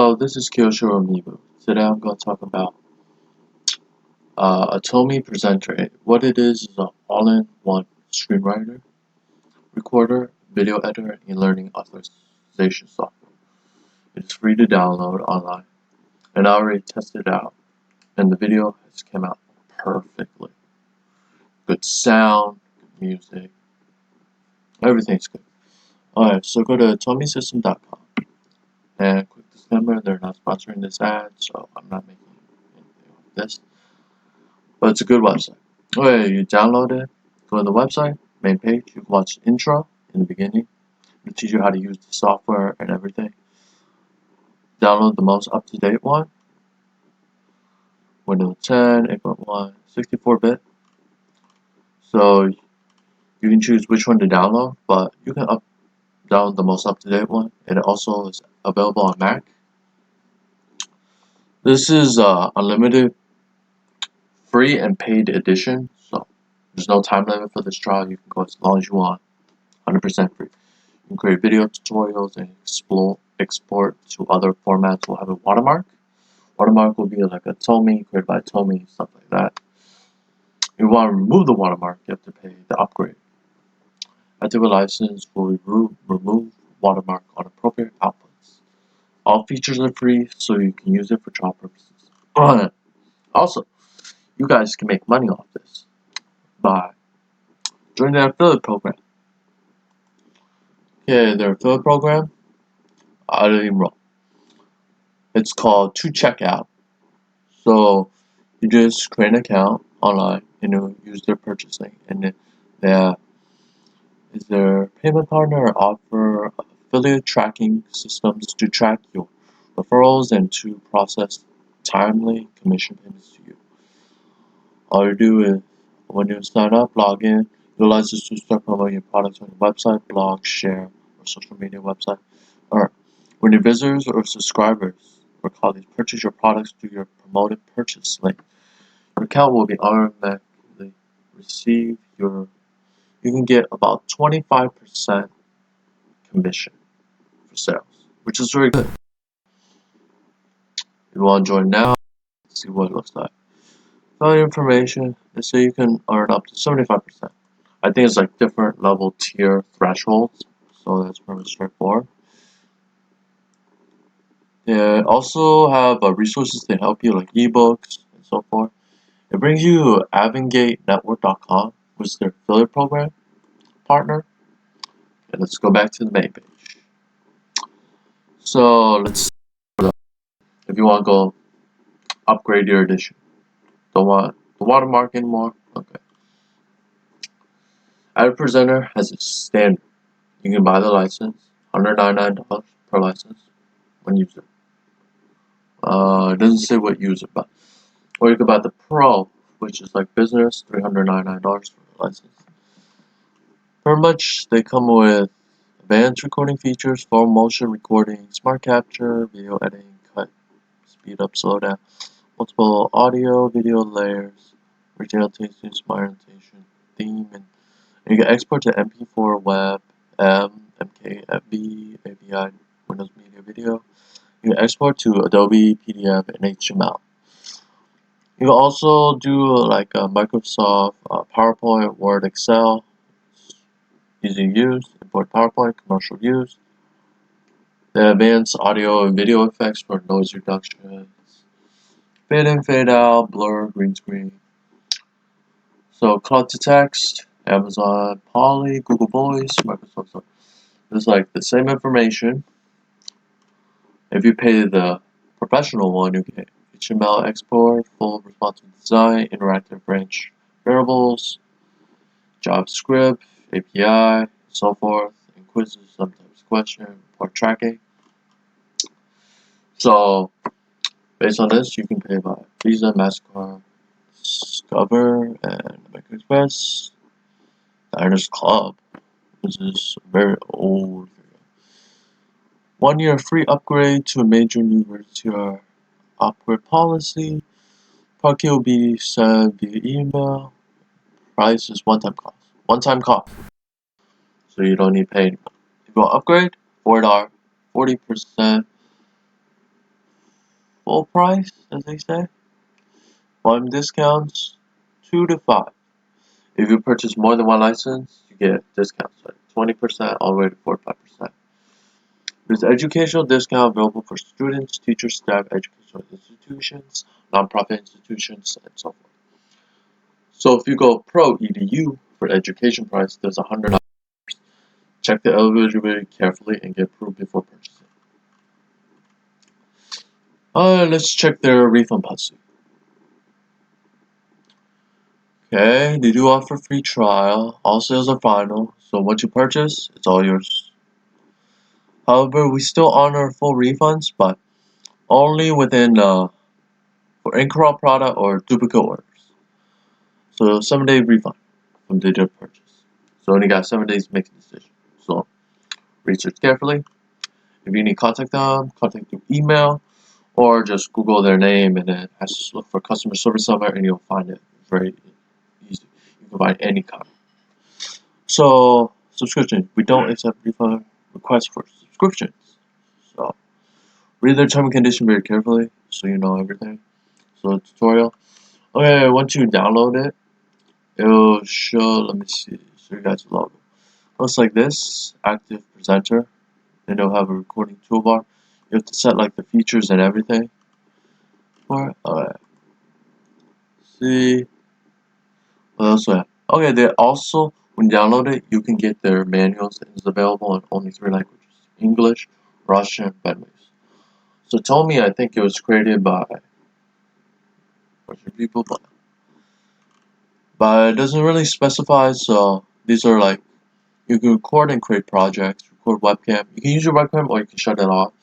Hello, this is Kyoshiro Mibu. Today I'm going to talk about Atomi Presenter. What it is an all-in-one screenwriter, recorder, video editor, and learning authorization software. It's free to download online, and I already tested it out, and the video has come out perfectly. Good sound, good music, everything's good. Alright, so go to AtomiSystem.com and quick disclaimer, they're not sponsoring this ad, so I'm not making anything like this. But it's a good website. Okay, you download it, go to the website, main page, you can watch the intro in the beginning. It'll teach you how to use the software and everything. Download the most up-to-date one. Windows 10, 8.1, 64-bit. So you can choose which one to download, but you can download the most up-to-date one, and it also is available on Mac. This is unlimited, free and paid edition, so there's no time limit for this trial. You can go as long as you want, 100% free. You can create video tutorials and export to other formats. We'll have a watermark. Watermark will be like a Atomi, created by Atomi, stuff like that. If you want to remove the watermark, you have to pay the upgrade. Active license will remove watermark on appropriate outputs. All features are free, so you can use it for trial purposes. Also, you guys can make money off this by joining their affiliate program. Okay, their affiliate program, I didn't even roll. It's called To Checkout. So you just create an account online and you use their purchasing, and then they is their payment partner or offer affiliate tracking systems to track your referrals and to process timely commission payments to you. All you do is when you sign up, log in, utilize this to start promoting your products on your website, blog, share, or social media website. Or when your visitors or subscribers or colleagues purchase your products through your promoted purchase link, your account will be automatically receive your. You can get about 25% commission for sales, which is very good. If you want to join now, let's see what it looks like. Value information, they say you can earn up to 75%. I think it's like different level tier thresholds, so that's pretty straightforward. They also have resources to help you, like ebooks and so forth. It brings you AvongateNetwork.com, which is their affiliate program partner. And let's go back to the main page. So let's, if you want to go upgrade your edition, don't want the watermark anymore. Okay. Atomi Presenter has a standard. You can buy the license, $199 per license, one user. It doesn't say what user, but or you can buy the Pro, which is like business, $399 for the license. Pretty much, they come with advanced recording features, full motion recording, smart capture, video editing, cut, speed up, slow down, multiple audio, video layers, original tasting, smart annotation, theme, and you can export to MP4, web, LMCAB, API, Windows Media Video. You can export to Adobe, PDF, and HTML. You can also do like Microsoft, PowerPoint, Word, Excel. Easy to use, import PowerPoint, commercial use. The advanced audio and video effects for noise reduction. Fade in, fade out, blur, green screen. So color to text, Amazon, Poly, Google Voice, Microsoft. So it's like the same information. If you pay the professional one, you get HTML export, full responsive design, interactive range variables, JavaScript, API, so forth, and quizzes, sometimes question, report tracking. So based on this, you can pay by Visa, MasterCard, Discover, and American Express. Diners Club. This is very old. 1 year free upgrade to a major university or upgrade policy. Parking will be sent via email. Price is one-time cost. One-time cost. So you don't need to pay anymore. If you want to upgrade, $4, 40% full price, as they say. Volume discounts 2 to 5. If you purchase more than one license, you get discounts like 20% all the way to 45%. There's educational discount available for students, teachers, staff, educational institutions, nonprofit institutions, and so forth. So if you go Pro EDU for education price, there's $100. Check the eligibility carefully and get approved before purchasing. Let's check their refund policy. Okay, they do offer free trial. All sales are final, so once you purchase, it's all yours. However, we still honor full refunds, but only within for incorrect product or duplicate orders. So 7-day refund from digital purchase. So only got 7 days to make a decision. So research carefully. If you need to contact them, contact through email, or just Google their name and then look for customer service somewhere and you'll find it very easy. You can find any kind. So subscription. We don't accept refund requests for subscriptions. So read their term and condition very carefully so you know everything. So tutorial. Okay, once you download it, it'll show, let me see, show you guys the logo. Looks like this, Active Presenter. Then it'll have a recording toolbar. You have to set like the features and everything for it. Alright. See what else we have. Okay, they also, when you download it, you can get their manuals. It's available in only 3 languages: English, Russian, Vietnamese. So Atomi, I think it was created by Russian people, but it doesn't really specify. So these are like, you can record and create projects, record webcam. You can use your webcam or you can shut it off.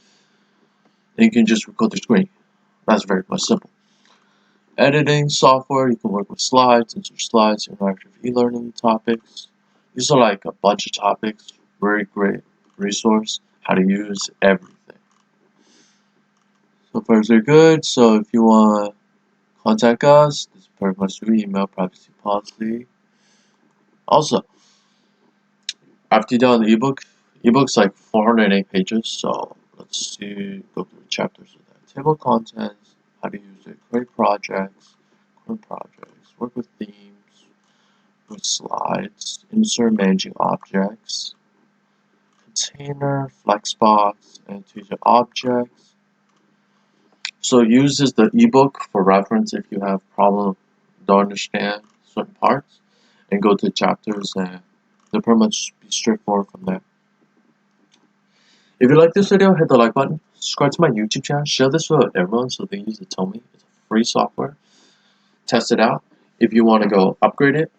And you can just record the screen. That's very much simple. Editing software, you can work with slides, insert slides, interactive e-learning topics. These are like a bunch of topics. Very great resource. How to use everything. So far they're good. So if you want to contact us, this is pretty much through email, privacy policy. Also, after you download the ebook's like 408 pages, so let's see, go through the chapters of that. Table of contents, how to use it, create projects, work with themes, with slides, insert managing objects, container, flexbox, annotated objects. So it uses the ebook for reference if you have problem, don't understand certain parts, and go to chapters and they'll pretty much be straightforward from there. If you like this video, hit the like button, subscribe to my YouTube channel, share this with everyone so they use Atomi. It's a free software. Test it out. If you want to go upgrade it,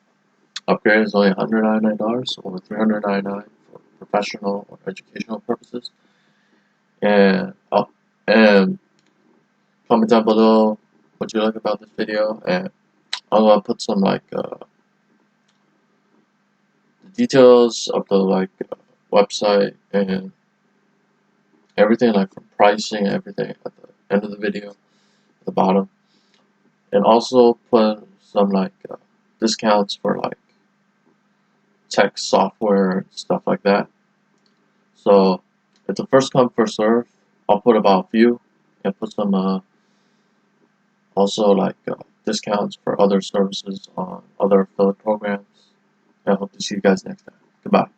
upgrade is only $199 or $399 for professional or educational purposes. And comment down below what you like about this video, and I'm gonna put some like the details of the website and everything, like from pricing, everything at the end of the video, at the bottom, and also put some like discounts for like tech software and stuff like that. So it's a first come first serve. I'll put about a few and put some also like discounts for other services on other affiliate programs. I hope to see you guys next time. Goodbye.